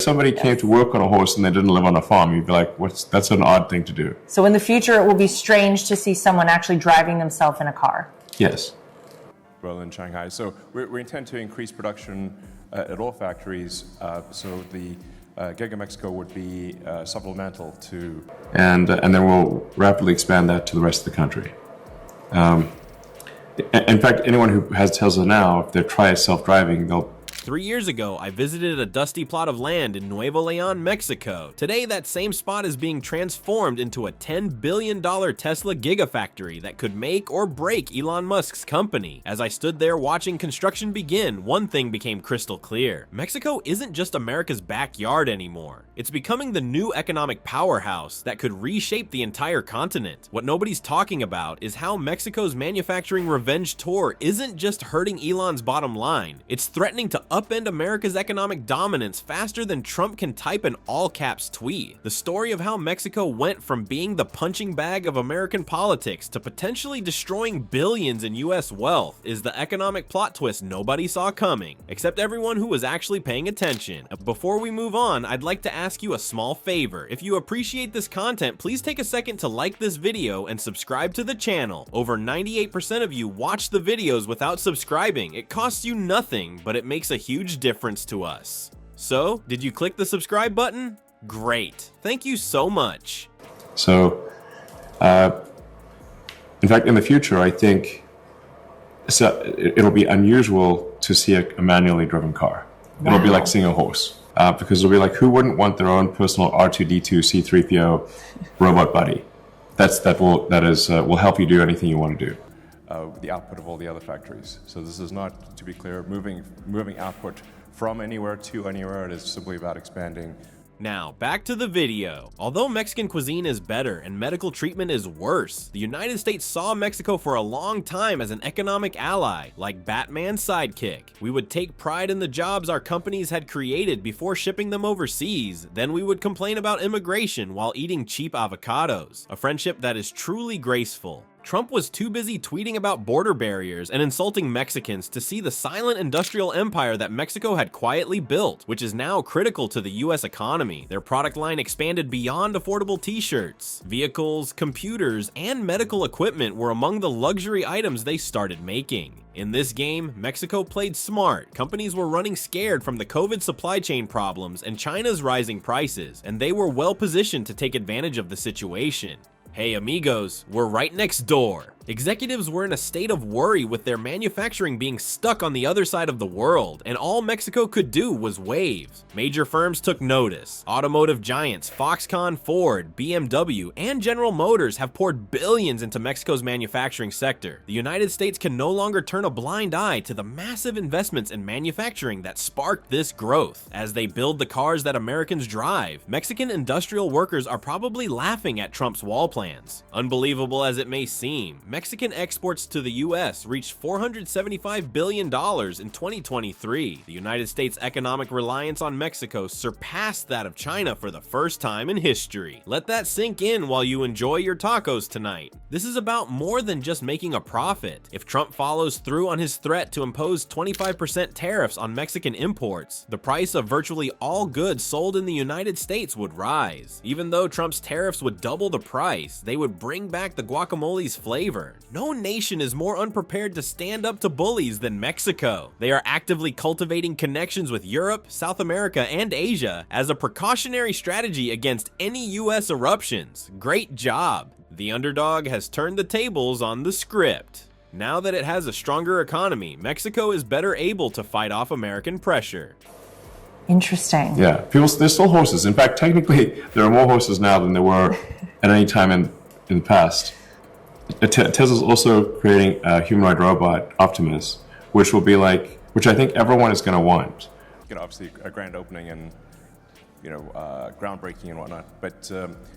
Somebody came to work on a horse and they didn't live on a farm, you'd be like, that's an odd thing to do. So in the future, it will be strange to see someone actually driving themselves in a car. Yes. Well, in Shanghai. So we intend to increase production at all factories, so the Giga Mexico would be supplemental to... And then we'll rapidly expand that to the rest of the country. In fact, anyone who has Tesla now, if they try self-driving, they'll... 3 years ago, I visited a dusty plot of land in Nuevo León, Mexico. Today, that same spot is being transformed into a $10 billion Tesla Gigafactory that could make or break Elon Musk's company. As I stood there watching construction begin, one thing became crystal clear. Mexico isn't just America's backyard anymore. It's becoming the new economic powerhouse that could reshape the entire continent. What nobody's talking about is how Mexico's manufacturing revenge tour isn't just hurting Elon's bottom line, it's threatening to upend America's economic dominance faster than Trump can type an all-caps tweet. The story of how Mexico went from being the punching bag of American politics to potentially destroying billions in US wealth is the economic plot twist nobody saw coming, except everyone who was actually paying attention. Before we move on, I'd like to ask you a small favor. If you appreciate this content, please take a second to like this video and subscribe to the channel. Over 98% of you watch the videos without subscribing. It costs you nothing, but it makes a huge difference to us. So, did you click the subscribe button? Great. Thank you so much. So, in fact, in the future, I think it'll be unusual to see a manually driven car. Wow. It'll be like seeing a horse. Because it'll be like, who wouldn't want their own personal R2-D2 C-3PO robot buddy? That will help you do anything you want to do. The output of all the other factories. So this is not, to be clear, moving output from anywhere to anywhere. It is simply about expanding. Now, back to the video. Although Mexican cuisine is better and medical treatment is worse, the United States saw Mexico for a long time as an economic ally, like Batman's sidekick. We would take pride in the jobs our companies had created before shipping them overseas. Then we would complain about immigration while eating cheap avocados. A friendship that is truly graceful. Trump was too busy tweeting about border barriers and insulting Mexicans to see the silent industrial empire that Mexico had quietly built, which is now critical to the US economy. Their product line expanded beyond affordable t-shirts. Vehicles, computers, and medical equipment were among the luxury items they started making. In this game, Mexico played smart. Companies were running scared from the COVID supply chain problems and China's rising prices, and they were well positioned to take advantage of the situation. Hey amigos, we're right next door. Executives were in a state of worry with their manufacturing being stuck on the other side of the world, and all Mexico could do was wave. Major firms took notice. Automotive giants Foxconn, Ford, BMW, and General Motors have poured billions into Mexico's manufacturing sector. The United States can no longer turn a blind eye to the massive investments in manufacturing that sparked this growth. As they build the cars that Americans drive, Mexican industrial workers are probably laughing at Trump's wall plans. Unbelievable as it may seem, Mexican exports to the US reached $475 billion in 2023. The United States' economic reliance on Mexico surpassed that of China for the first time in history. Let that sink in while you enjoy your tacos tonight. This is about more than just making a profit. If Trump follows through on his threat to impose 25% tariffs on Mexican imports, the price of virtually all goods sold in the United States would rise. Even though Trump's tariffs would double the price, they would bring back the guacamole's flavor. No nation is more unprepared to stand up to bullies than Mexico. They are actively cultivating connections with Europe, South America, and Asia as a precautionary strategy against any US eruptions. Great job. The underdog has turned the tables on the script. Now that it has a stronger economy, Mexico is better able to fight off American pressure. Interesting. Yeah, there's still horses. In fact, technically, there are more horses now than there were at any time in the past. Tesla's also creating a humanoid robot, Optimus, which I think everyone is going to want. Obviously, a grand opening and groundbreaking and whatnot. But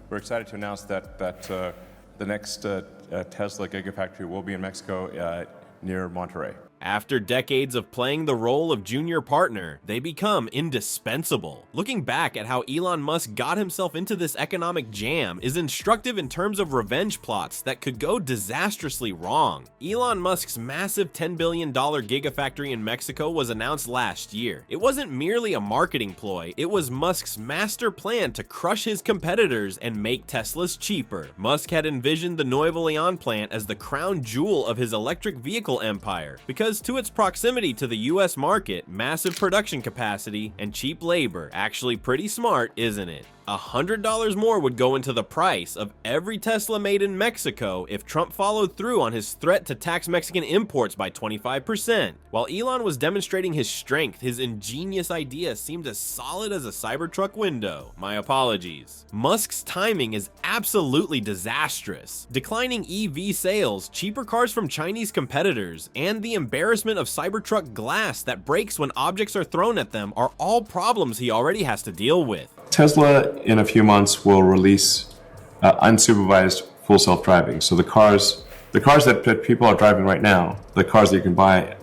we're excited to announce that the next Tesla Gigafactory will be in Mexico near Monterrey. After decades of playing the role of junior partner, they become indispensable. Looking back at how Elon Musk got himself into this economic jam is instructive in terms of revenge plots that could go disastrously wrong. Elon Musk's massive $10 billion Gigafactory in Mexico was announced last year. It wasn't merely a marketing ploy, it was Musk's master plan to crush his competitors and make Teslas cheaper. Musk had envisioned the Nuevo León plant as the crown jewel of his electric vehicle empire because to its proximity to the US market, massive production capacity, and cheap labor. Actually pretty smart, isn't it? $100 more would go into the price of every Tesla made in Mexico if Trump followed through on his threat to tax Mexican imports by 25%. While Elon was demonstrating his strength, his ingenious idea seemed as solid as a Cybertruck window. My apologies. Musk's timing is absolutely disastrous. Declining EV sales, cheaper cars from Chinese competitors, and the embarrassment of Cybertruck glass that breaks when objects are thrown at them are all problems he already has to deal with. Tesla, in a few months, will release unsupervised full self-driving. So the cars that people are driving right now, the cars that you can buy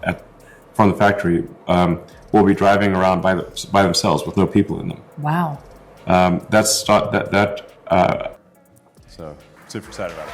from the factory, will be driving around by themselves with no people in them. Wow. So super excited about it.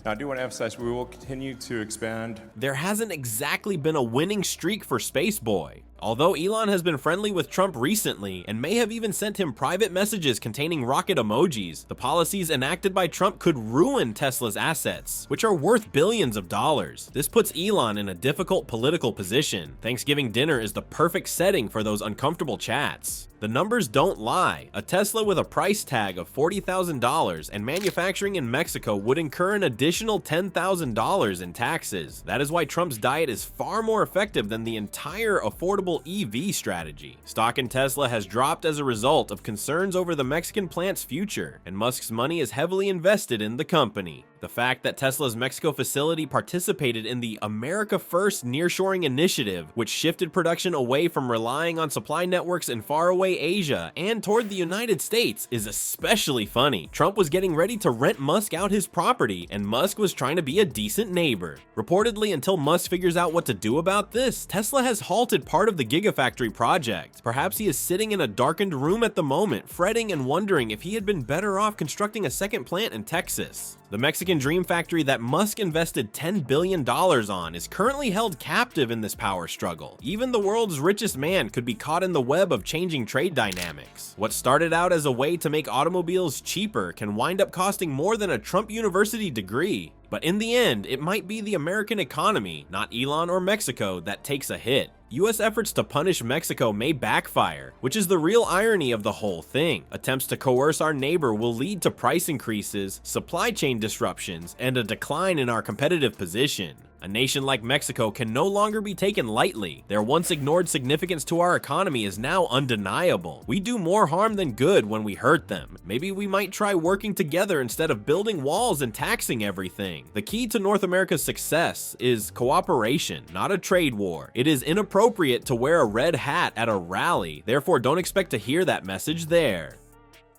Now, I do want to emphasize we will continue to expand. There hasn't exactly been a winning streak for Spaceboy. Although Elon has been friendly with Trump recently and may have even sent him private messages containing rocket emojis, the policies enacted by Trump could ruin Tesla's assets, which are worth billions of dollars. This puts Elon in a difficult political position. Thanksgiving dinner is the perfect setting for those uncomfortable chats. The numbers don't lie. A Tesla with a price tag of $40,000 and manufacturing in Mexico would incur an additional $10,000 in taxes. That is why Trump's diet is far more effective than the entire affordable EV strategy. Stock in Tesla has dropped as a result of concerns over the Mexican plant's future, and Musk's money is heavily invested in the company. The fact that Tesla's Mexico facility participated in the America First nearshoring initiative, which shifted production away from relying on supply networks in faraway Asia and toward the United States, is especially funny. Trump was getting ready to rent Musk out his property, and Musk was trying to be a decent neighbor. Reportedly, until Musk figures out what to do about this, Tesla has halted part of the Gigafactory project. Perhaps he is sitting in a darkened room at the moment, fretting and wondering if he had been better off constructing a second plant in Texas. The Mexican dream factory that Musk invested $10 billion on is currently held captive in this power struggle. Even the world's richest man could be caught in the web of changing trade dynamics. What started out as a way to make automobiles cheaper can wind up costing more than a Trump University degree. But in the end, it might be the American economy, not Elon or Mexico, that takes a hit. US efforts to punish Mexico may backfire, which is the real irony of the whole thing. Attempts to coerce our neighbor will lead to price increases, supply chain disruptions, and a decline in our competitive position. A nation like Mexico can no longer be taken lightly. Their once ignored significance to our economy is now undeniable. We do more harm than good when we hurt them. Maybe we might try working together instead of building walls and taxing everything. The key to North America's success is cooperation, not a trade war. It is inappropriate to wear a red hat at a rally, therefore don't expect to hear that message there.